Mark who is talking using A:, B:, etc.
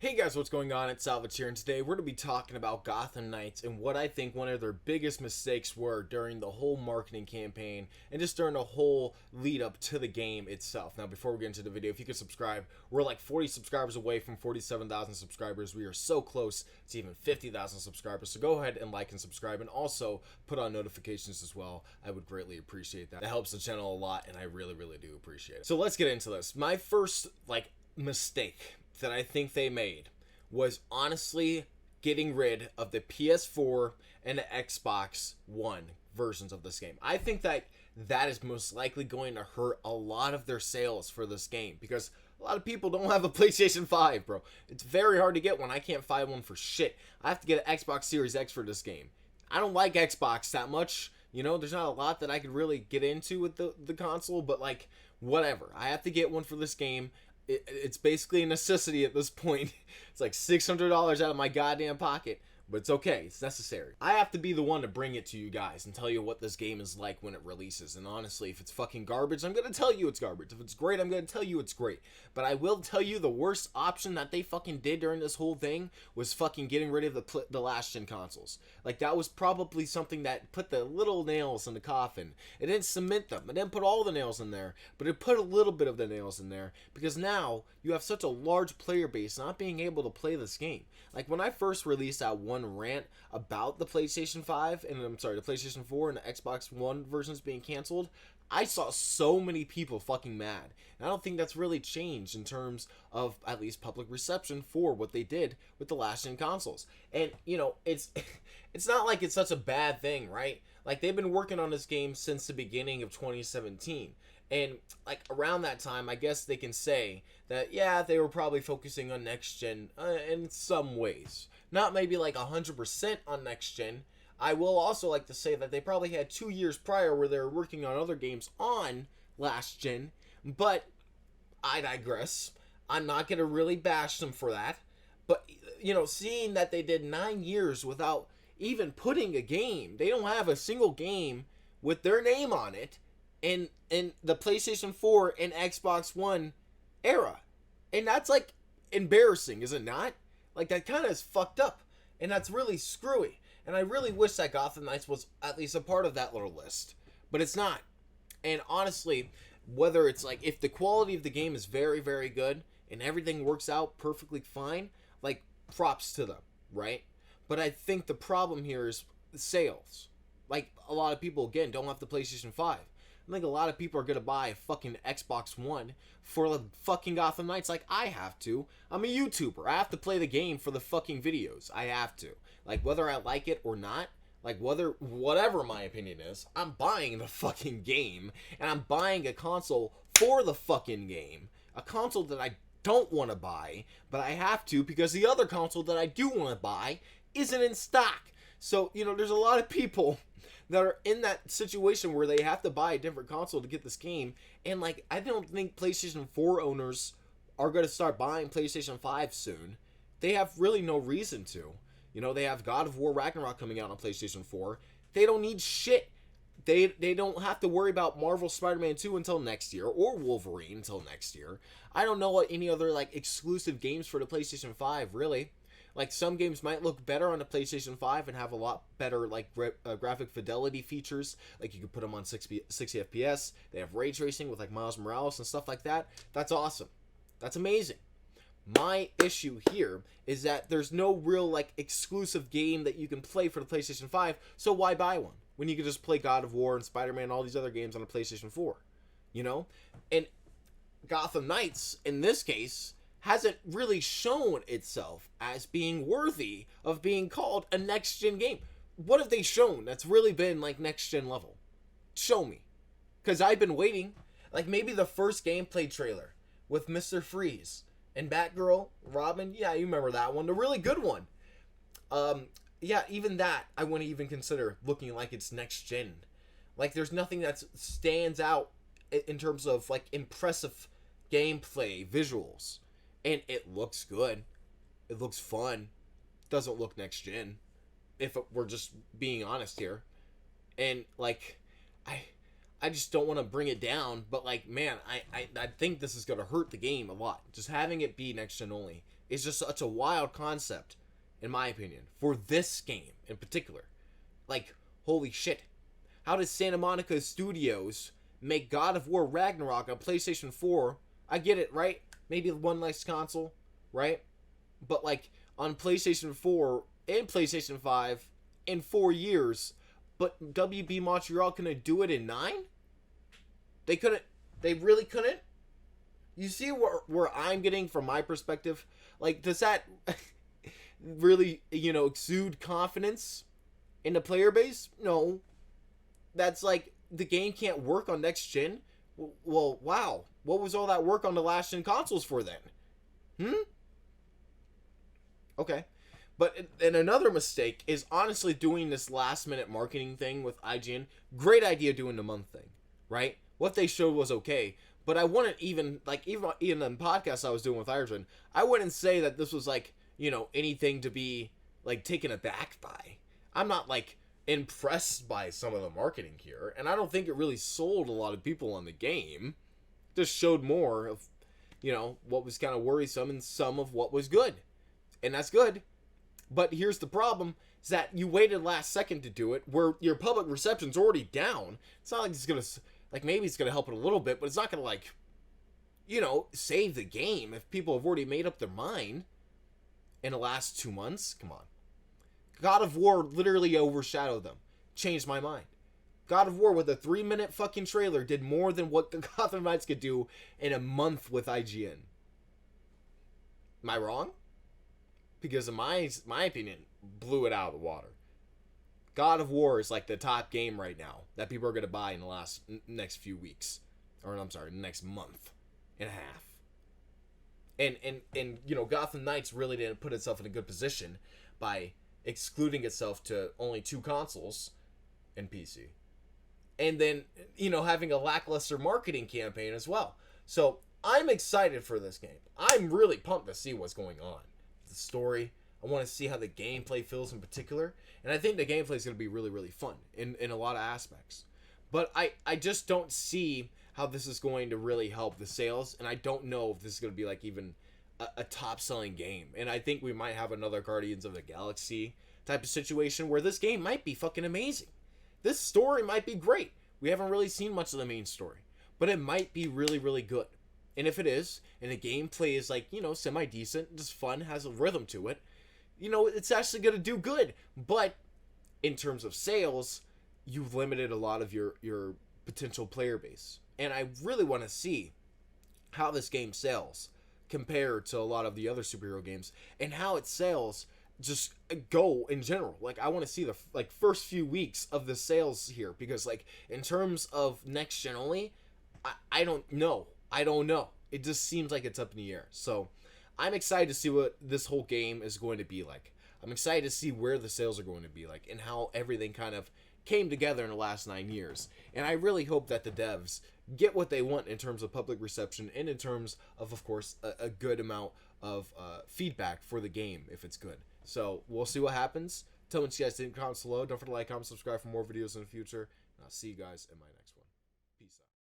A: Hey guys, what's going on? It's Salvage here, and today we're going to be talking about Gotham Knights and what I think one of their biggest mistakes were during the whole marketing campaign and just during the whole lead up to the game itself. Now, before we get into the video, if you could subscribe, we're like 40 subscribers away from 47,000 subscribers. We are so close to even 50,000 subscribers, so go ahead and like and subscribe, and also put on notifications as well. I would greatly appreciate that. That helps the channel a lot, and I really do appreciate it. So let's get into this. My first mistake that I think they made was honestly getting rid of the PS4 and the Xbox One versions of this game. I think that is most likely going to hurt a lot of their sales for this game, because a lot of people don't have a PlayStation 5, bro. It's very hard to get one. I can't find one for shit. I have to get an Xbox Series X for this game. I don't like Xbox that much. You know, there's not a lot that I could really get into with the console, but like, whatever. I have to get one for this game. It's basically a necessity at this point. It's like $600 out of my goddamn pocket, but it's okay. It's necessary. I have to be the one to bring it to you guys and tell you what this game is like when it releases. And honestly, if it's fucking garbage, I'm gonna tell you it's garbage. If it's great, I'm gonna tell you it's great. But I will tell you the worst option that they fucking did during this whole thing was fucking getting rid of the last gen consoles. Like, that was probably something that put the little nails in the coffin. It didn't cement them. It didn't put all the nails in there, but it put a little bit of the nails in there, because now you have such a large player base not being able to play this game. Like, when I first released that one rant about the PlayStation 5, and I'm sorry, the PlayStation 4 and the Xbox One versions being canceled, I saw so many people fucking mad. And I don't think that's really changed in terms of at least public reception for what they did with the last gen consoles. And, you know, it's not like it's such a bad thing, right? Like, they've been working on this game since the beginning of 2017. And, like, around that time, I guess they can say that, yeah, they were probably focusing on next gen in some ways. Not maybe like 100% on next gen. I will also like to say that they probably had 2 years prior where they were working on other games on last gen, but I digress. I'm not going to really bash them for that. But, you know, seeing that they did 9 years without even putting a game, they don't have a single game with their name on it in the PlayStation 4 and Xbox One era. And that's, like, embarrassing, is it not? Like, that kind of is fucked up, and that's really screwy. And I really wish that Gotham Knights was at least a part of that little list. But it's not. And honestly, whether it's like, if the quality of the game is very good and everything works out perfectly fine, like, props to them, right? But I think the problem here is sales. Like, a lot of people, again, don't have the PlayStation 5. I think a lot of people are going to buy a fucking Xbox One for the fucking Gotham Knights like I have to. I'm a YouTuber. I have to play the game for the fucking videos. I have to. Like, whether I like it or not, like, whatever my opinion is, I'm buying the fucking game, and I'm buying a console for the fucking game. A console that I don't want to buy, but I have to because the other console that I do want to buy isn't in stock. So, you know, there's a lot of people that are in that situation where they have to buy a different console to get this game, and like, I don't think PlayStation 4 owners are going to start buying PlayStation 5 soon. They have really no reason to. You know, they have God of War Ragnarok coming out on PlayStation 4. They don't need shit. They don't have to worry about Marvel Spider-Man 2 until next year, or Wolverine until next year. I don't know what any other like exclusive games for the PlayStation 5, really. Like, some games might look better on the PlayStation 5 and have a lot better, like, graphic fidelity features. Like, you can put them on 60 FPS. They have ray tracing with, like, Miles Morales and stuff like that. That's awesome. That's amazing. My issue here is that there's no real, like, exclusive game that you can play for the PlayStation 5, so why buy one when you can just play God of War and Spider-Man and all these other games on a PlayStation 4? You know? And Gotham Knights, in this case, hasn't really shown itself as being worthy of being called a next-gen game. What have they shown that's really been, like, next-gen level? Show me. Because I've been waiting. Like, maybe the first gameplay trailer with Mr. Freeze and Batgirl, Robin. Yeah, you remember that one. The really good one. Yeah, even that, I wouldn't even consider looking like it's next-gen. Like, there's nothing that stands out in terms of, like, impressive gameplay, visuals. And it looks good. It looks fun. Doesn't look next gen, if we're just being honest here. And like, I just don't want to bring it down, but like, man, I think this is gonna hurt the game a lot. Just having it be next gen only is just such a wild concept, in my opinion, for this game in particular. Like, holy shit. How does Santa Monica Studios make God of War Ragnarok on PlayStation 4? I get it, right? Maybe one less console, right? But, like, on PlayStation 4 and PlayStation 5 in 4 years, but WB Montreal couldn't do it in 9? They couldn't. They really couldn't? You see where I'm getting from my perspective? Like, does that really, exude confidence in the player base? No. That's like, the game can't work on next gen? Well, wow. What was all that work on the last gen consoles for then? Okay. But and another mistake is honestly doing this last minute marketing thing with IGN. Great idea doing the month thing, right? What they showed was okay, but I wouldn't even in the podcast I was doing with IGN, I wouldn't say that this was like, anything to be like taken aback by. I'm not like impressed by some of the marketing here, and I don't think it really sold a lot of people on the game. Just showed more of, what was kind of worrisome and some of what was good. And that's good. But here's the problem, is that you waited last second to do it, where your public reception's already down. It's not like it's going to, like, maybe it's going to help it a little bit, but it's not going to, like, save the game if people have already made up their mind in the last 2 months. Come on. God of War literally overshadowed them. Changed my mind. God of War with a 3-minute fucking trailer did more than what the Gotham Knights could do in a month with IGN. Am I wrong? Because in my opinion, blew it out of the water. God of War is like the top game right now that people are going to buy in the next few weeks. Or, I'm sorry, next month and a half. And Gotham Knights really didn't put itself in a good position by excluding itself to only 2 consoles and PC. And then, having a lackluster marketing campaign as well. So, I'm excited for this game. I'm really pumped to see what's going on. The story. I want to see how the gameplay feels in particular. And I think the gameplay is going to be really, really fun in a lot of aspects. But I just don't see how this is going to really help the sales. And I don't know if this is going to be like even a top-selling game. And I think we might have another Guardians of the Galaxy type of situation where this game might be fucking amazing. This story might be great. We haven't really seen much of the main story. But it might be really, really good. And if it is, and the gameplay is like, semi-decent, just fun, has a rhythm to it, it's actually going to do good. But in terms of sales, you've limited a lot of your potential player base. And I really want to see how this game sells compared to a lot of the other superhero games, and how it sells just go in general. Like, I want to see the first few weeks of the sales here, because in terms of next gen only, I don't know. It just seems like it's up in the air. So I'm excited to see what this whole game is going to be like. I'm excited to see where the sales are going to be like, and how everything kind of came together in the last 9 years. And I really hope that the devs get what they want in terms of public reception, and in terms of course, a good amount of feedback for the game if it's good. So we'll see what happens. Tell me what you guys think in the comments below. Don't forget to like, comment, subscribe for more videos in the future. And I'll see you guys in my next one.